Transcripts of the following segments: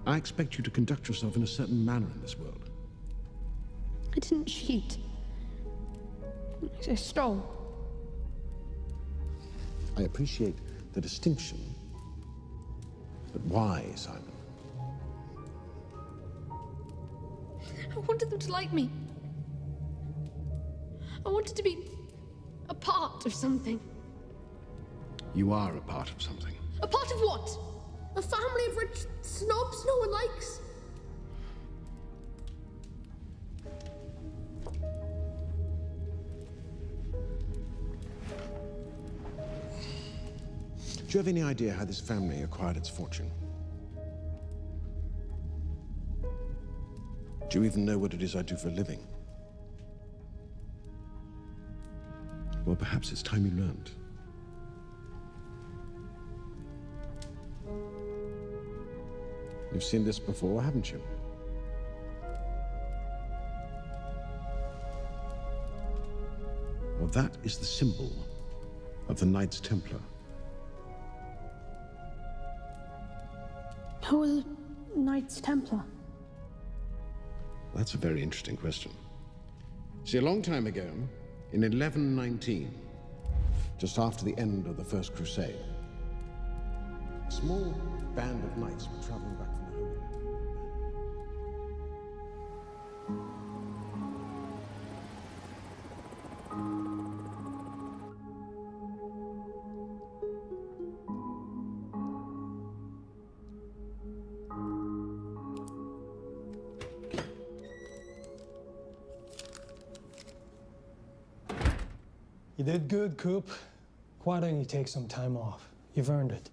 I expect you to conduct yourself in a certain manner in this world. I didn't cheat. I stole. I appreciate the distinction, but why, Simon? I wanted them to like me. I wanted to be a part of something. You are a part of something. A part of what? A family of rich snobs no one likes? Do you have any idea how this family acquired its fortune? Do you even know what it is I do for a living? Well, perhaps it's time you learned. You've seen this before, haven't you? Well, that is the symbol of the Knights Templar. Who are the Knights Templar? That's a very interesting question. See, a long time ago, in 1119, just after the end of the First Crusade, a small band of knights were traveling back from the Holy Land. You did good, Coop. Why don't you take some time off? You've earned it.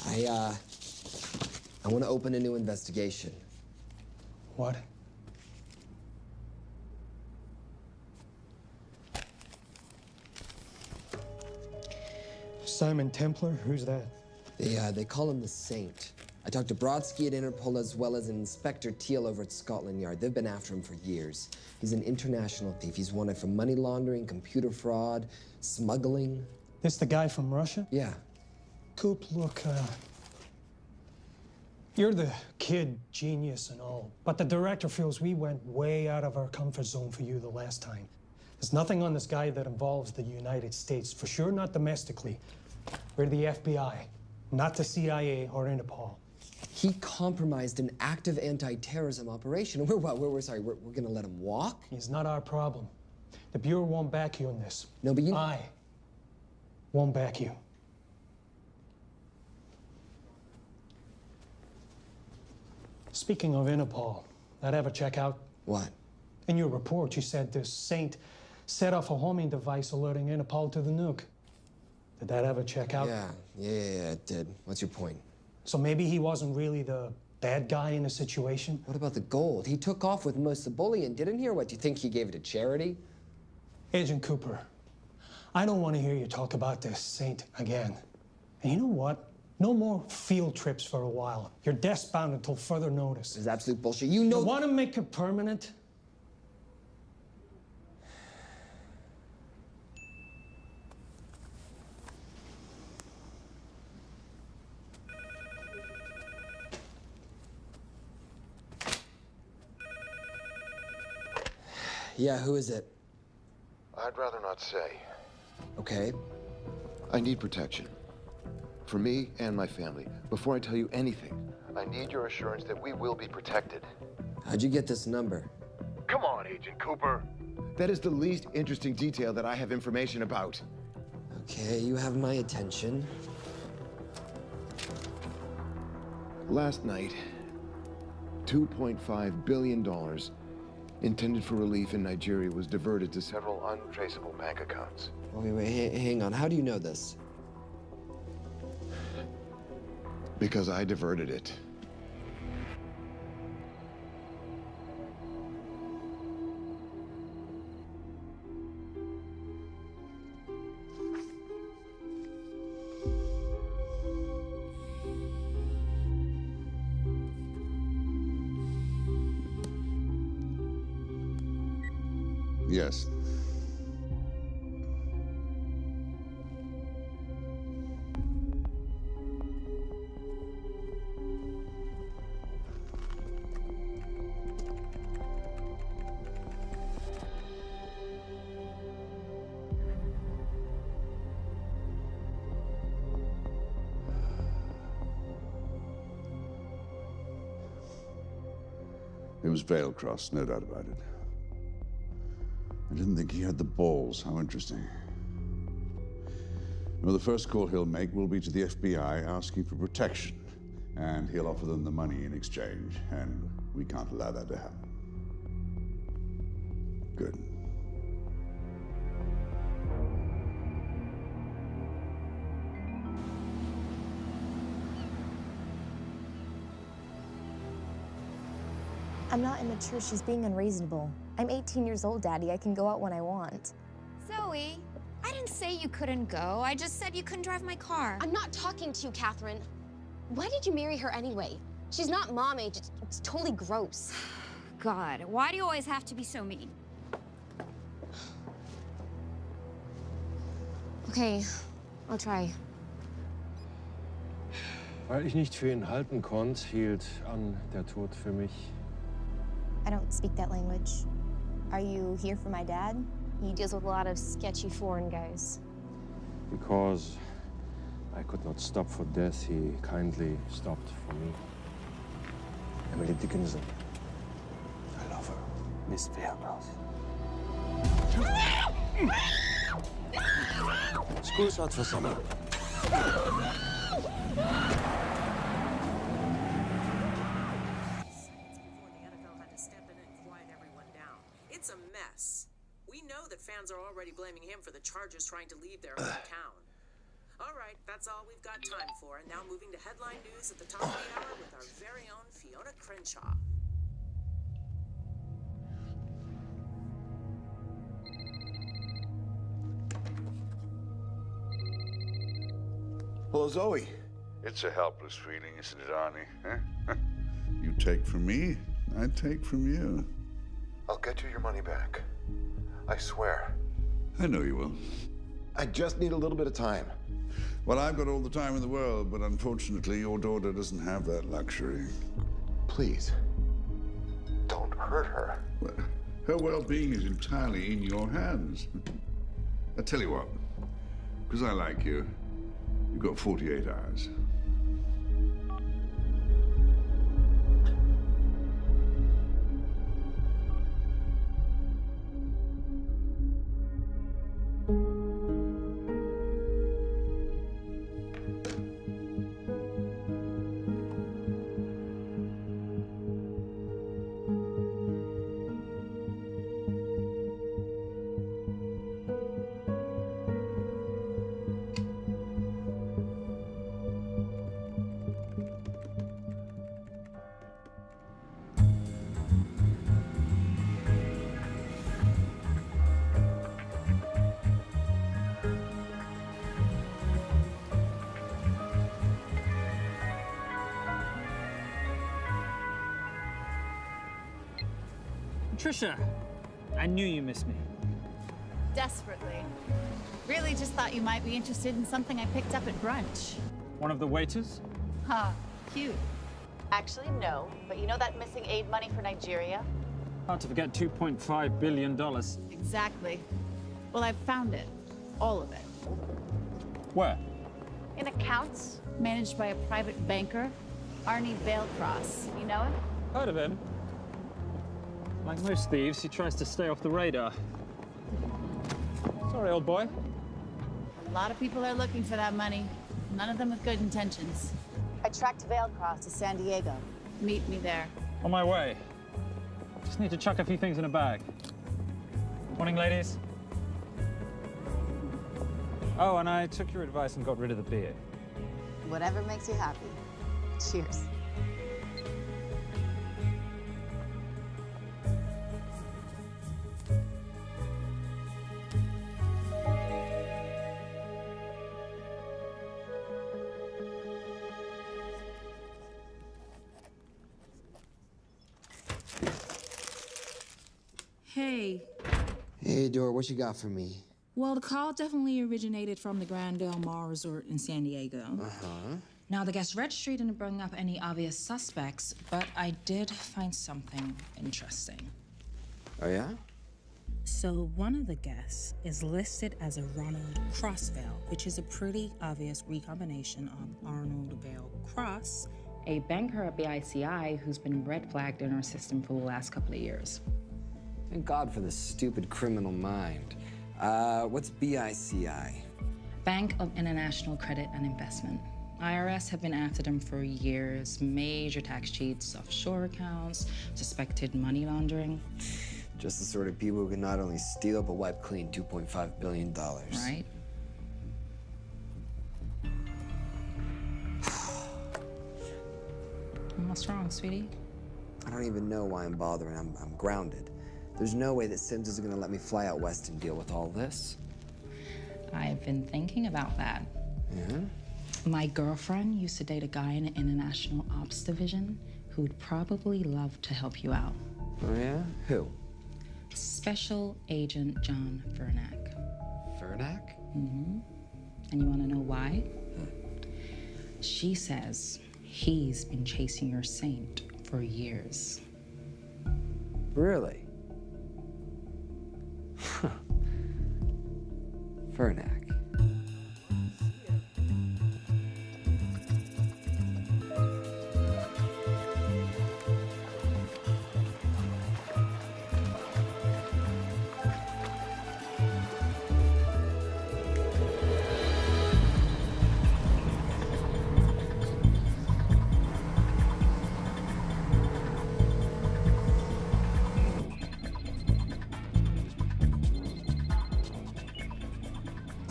I want to open a new investigation. What? Simon Templar? Who's that? They call him the Saint. I talked to Brodsky at Interpol as well as Inspector Teal over at Scotland Yard. They've been after him for years. He's an international thief. He's wanted for money laundering, computer fraud, smuggling. This the guy from Russia? Yeah. Coop, look, you're the kid genius and all, but the director feels we went way out of our comfort zone for you the last time. There's nothing on this guy that involves the United States, for sure not domestically. We're the FBI, not the CIA or Interpol. He compromised an active anti-terrorism operation. We're gonna let him walk? He's not our problem. The Bureau won't back you on this. No, but I won't back you. Speaking of Interpol, that ever check out? What? In your report, you said this Saint set off a homing device alerting Interpol to the nuke. Did that ever check out? Yeah, it did. What's your point? So maybe he wasn't really the bad guy in the situation? What about the gold? He took off with most of the bullion, didn't he? Or what, do you think he gave it to charity? Agent Cooper, I don't want to hear you talk about this Saint again. And you know what? No more field trips for a while. You're desk-bound until further notice. This is absolute bullshit. You know— You want to make it permanent? Yeah, who is it? I'd rather not say. Okay. I need protection. For me and my family. Before I tell you anything, I need your assurance that we will be protected. How'd you get this number? Come on, Agent Cooper. That is the least interesting detail that I have information about. Okay, you have my attention. Last night, $2.5 billion intended for relief in Nigeria was diverted to several untraceable bank accounts. Oh, wait, hang on. How do you know this? Because I diverted it. Yes. It was Veilcross, no doubt about it. I didn't think he had the balls. How interesting. Well, the first call he'll make will be to the FBI asking for protection. And he'll offer them the money in exchange, and we can't allow that to happen. Good. I'm not immature. She's being unreasonable. I'm 18 years old, Daddy. I can go out when I want. Zoe, I didn't say you couldn't go. I just said you couldn't drive my car. I'm not talking to you, Catherine. Why did you marry her anyway? She's not mom age. It's totally gross. God, why do you always have to be so mean? Okay, I'll try. Weil ich nicht für ihn halten konnte, hielt an der Tod für mich. I don't speak that language. Are you here for my dad? He deals with a lot of sketchy foreign guys. Because I could not stop for death, he kindly stopped for me. Emily Dickinson. I love her. Miss Veilcross. School's out for summer. It's a mess. We know that fans are already blaming him for the Chargers trying to leave their hometown. All right, that's all we've got time for. And now moving to headline news at the top of the hour with our very own Fiona Crenshaw. Hello, Zoe. It's a helpless feeling, isn't it, Arnie? Huh? You take from me, I take from you. I'll get you your money back. I swear. I know you will. I just need a little bit of time. Well, I've got all the time in the world, but unfortunately, your daughter doesn't have that luxury. Please, don't hurt her. Well, her well-being is entirely in your hands. I tell you what, because I like you, you've got 48 hours. Trisha, I knew you missed me. Desperately. Really just thought you might be interested in something I picked up at brunch. One of the waiters? Huh, cute. Actually, no, but you know that missing aid money for Nigeria? Hard to forget $2.5 billion. Exactly. Well, I've found it. All of it. Where? In accounts managed by a private banker, Arnie Veilcross. You know him? Heard of him. Like most thieves, he tries to stay off the radar. Sorry, old boy. A lot of people are looking for that money. None of them with good intentions. I tracked Veilcross to San Diego. Meet me there. On my way. Just need to chuck a few things in a bag. Morning, ladies. Oh, and I took your advice and got rid of the beer. Whatever makes you happy. Cheers. Hey. Hey, Dora, what you got for me? Well, the call definitely originated from the Grand Del Mar Resort in San Diego. Uh-huh. Now, the guest registry didn't bring up any obvious suspects, but I did find something interesting. Oh, yeah? So one of the guests is listed as a Ronald Crossvale, which is a pretty obvious recombination of Arnold Vale Cross a banker at BICI who's been red flagged in our system for the last couple of years. Thank God for the stupid criminal mind. What's BICI? Bank of International Credit and Investment. IRS have been after them for years. Major tax cheats, offshore accounts, suspected money laundering. Just the sort of people who can not only steal but wipe clean $2.5 billion. Right. What's wrong, sweetie? I don't even know why I'm bothering. I'm grounded. There's no way that Sims is gonna let me fly out west and deal with all this. I've been thinking about that. Yeah? My girlfriend used to date a guy in the International Ops Division who'd probably love to help you out. Oh, yeah? Who? Special Agent John Fernack. Fernack? Mm-hmm. And you want to know why? She says he's been chasing your saint for years. Really? Fernack.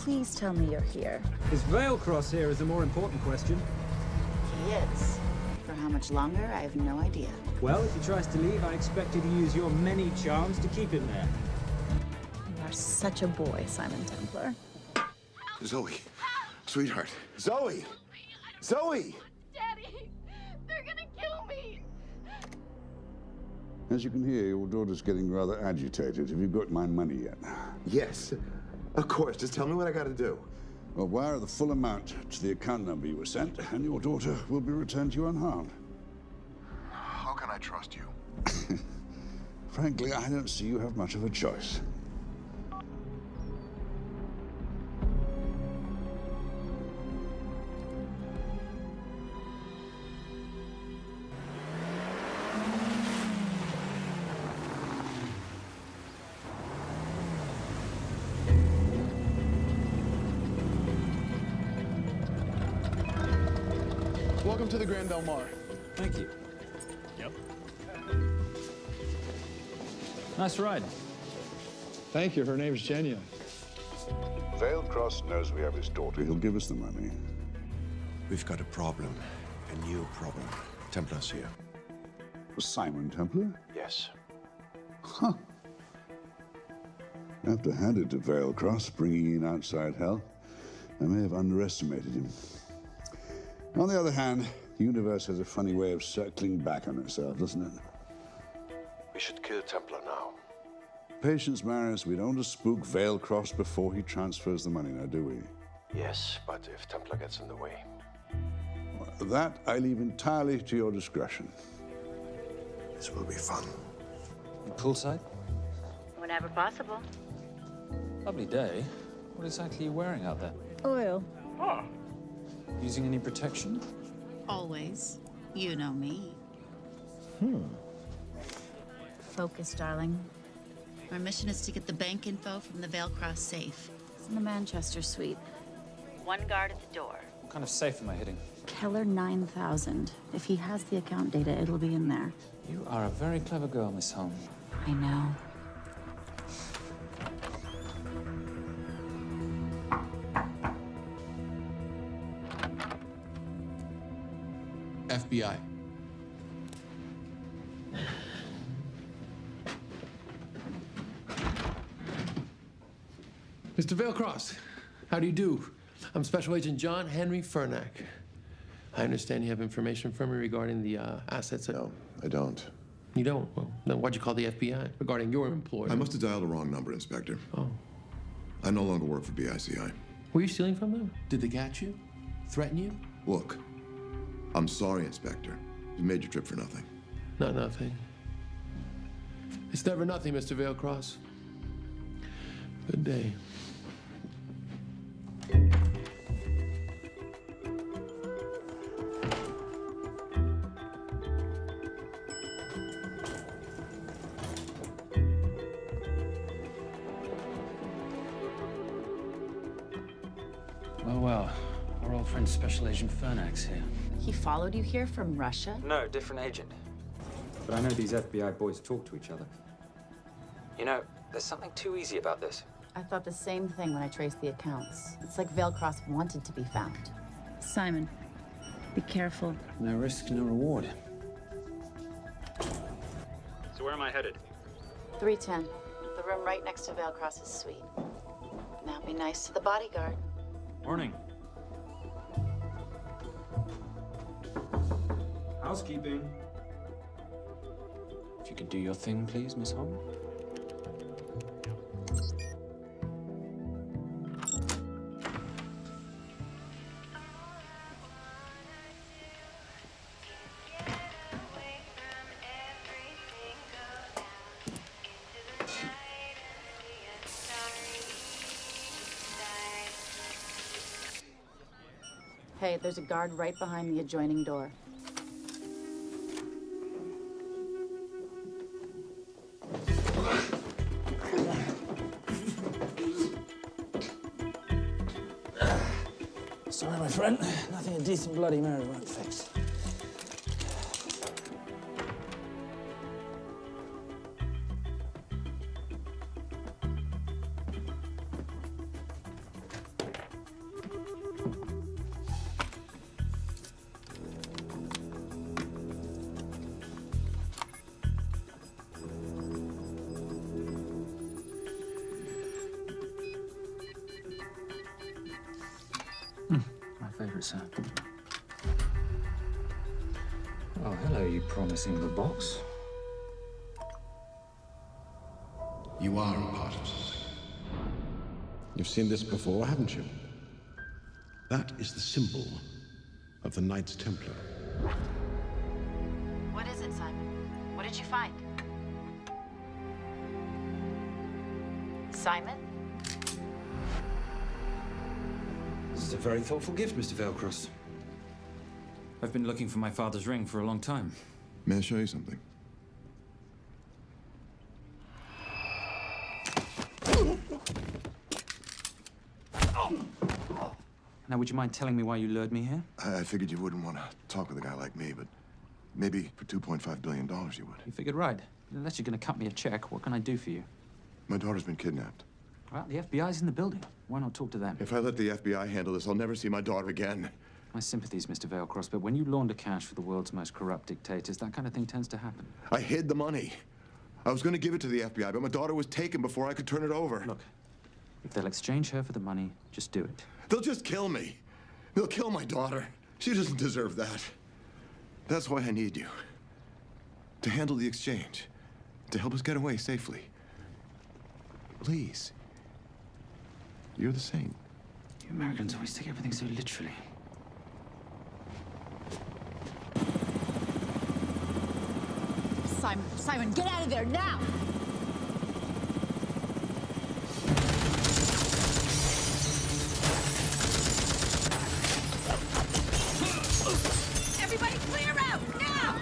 Please tell me you're here. Is Veilcross here is the more important question. He is. For how much longer, I have no idea. Well, if he tries to leave, I expect you to use your many charms to keep him there. You are such a boy, Simon Templar. Zoe, sweetheart. Zoe! Zoe! Daddy, they're gonna kill me. As you can hear, your daughter's getting rather agitated. Have you got my money yet? Yes, of course. Just tell me what I gotta do. Well, wire the full amount to the account number you were sent, and your daughter will be returned to you unharmed. How can I trust you? Frankly, I don't see you have much of a choice. Welcome to the Grand Del Mar. Thank you. Yep. Nice ride. Thank you. Her name's Genya. Veilcross knows we have his daughter. He'll give us the money. We've got a problem. A new problem. Templar's here. Simon Templar? Yes. Huh. I have to hand it to Veilcross, bringing in outside help. I may have underestimated him. On the other hand, the universe has a funny way of circling back on itself, doesn't it? We should kill Templar now. Patience, Marius. We don't want to spook Veilcross before he transfers the money now, do we? Yes, but if Templar gets in the way. That I leave entirely to your discretion. This will be fun. Poolside? Whenever possible. Lovely day. What exactly are you wearing out there? Oil. Using any protection? Always. You know me. Focus, darling. Our mission is to get the bank info from the Veilcross safe. It's in the Manchester suite. One guard at the door. What kind of safe am I hitting? Keller 9000. If he has the account data, it'll be in there. You are a very clever girl, Miss Holmes. I know. FBI. Mr. Veilcross, how do you do? I'm Special Agent John Henry Fernack. I understand you have information from me regarding the assets. No, I don't. You don't? Well, then why'd you call the FBI regarding your employer? I must have dialed the wrong number, Inspector. Oh. I no longer work for BICI. Were you stealing from them? Did they catch you? Threaten you? Look, I'm sorry, Inspector. You made your trip for nothing. Not nothing. It's never nothing, Mr. Veilcross. Good day. Well, well. Our old friend Special Agent Fernak's here. He followed you here from Russia? No, different agent. But I know these FBI boys talk to each other. You know, there's something too easy about this. I thought the same thing when I traced the accounts. It's like Veilcross wanted to be found. Simon, be careful. No risk, no reward. So where am I headed? 310. The room right next to Veilcross's suite. Now be nice to the bodyguard. Morning. Housekeeping. If you could do your thing, please, Miss Holm. Hey, there's a guard right behind the adjoining door. Sorry, my friend. Nothing a decent Bloody Mary won't fix. My favorite sound. Oh, hello, you promising the box. You are a part of something. You've seen this before, haven't you? That is the symbol of the Knights Templar. What is it, Simon? What did you find? Simon? This is a very thoughtful gift, Mr. Veilcross. I've been looking for my father's ring for a long time. May I show you something? Now, would you mind telling me why you lured me here? I figured you wouldn't want to talk with a guy like me, but maybe for $2.5 billion you would. You figured right. Unless you're going to cut me a check, what can I do for you? My daughter's been kidnapped. Well, the FBI's in the building. Why not talk to them? If I let the FBI handle this, I'll never see my daughter again. My sympathies, Mr. Veilcross, but when you launder cash for the world's most corrupt dictators, that kind of thing tends to happen. I hid the money. I was going to give it to the FBI, but my daughter was taken before I could turn it over. Look, if they'll exchange her for the money, just do it. They'll just kill me. They'll kill my daughter. She doesn't deserve that. That's why I need you. To handle the exchange. To help us get away safely. Please. You're the saint. You Americans always take everything so literally. Simon, get out of there now! Everybody clear out, now!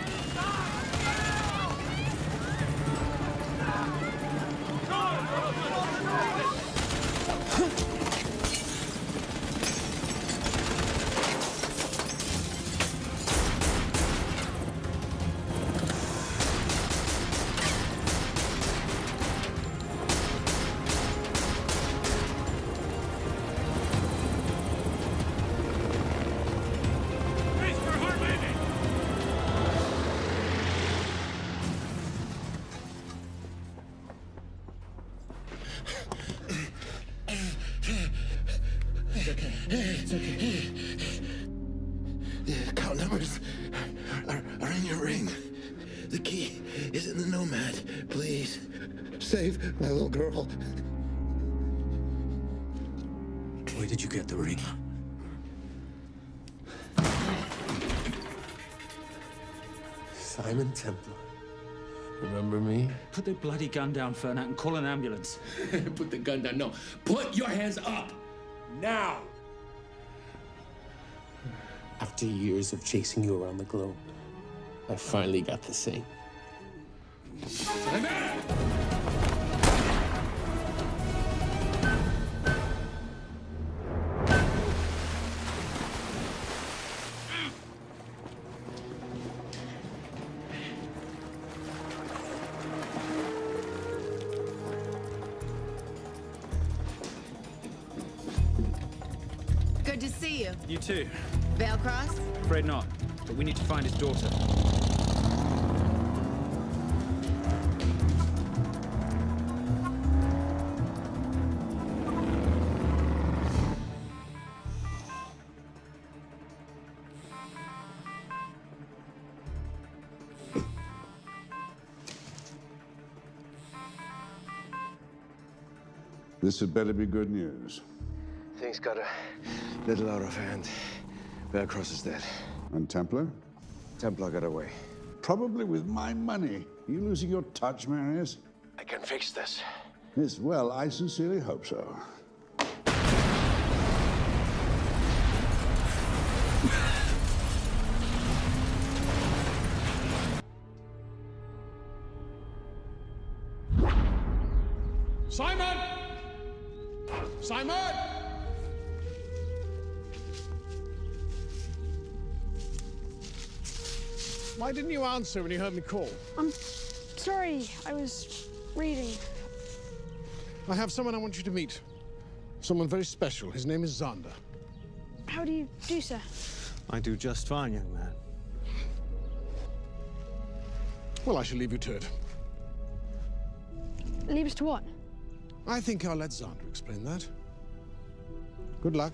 It's okay. The account numbers are in your ring. The key is in the Nomad. Please, save my little girl. Where did you get the ring? Simon Templar. Remember me? Put the bloody gun down, Fernand, and call an ambulance. Put the gun down. No. Put your hands up! Now! After years of chasing you around the globe, I finally got the same. Good to see you. You too. Veilcross? Afraid not, but we need to find his daughter. This had better be good news. Things got a little out of hand. Veilcross is dead. And Templar? Templar got away. Probably with my money. You losing your touch, Marius? I can fix this. Yes, well, I sincerely hope so. Simon! Simon! Why didn't you answer when you heard me call? I'm sorry, I was reading. I have someone I want you to meet. Someone very special. His name is Xander. How do you do, sir? I do just fine, young man. Well, I shall leave you to it. Leave us to what? I think I'll let Xander explain that. Good luck.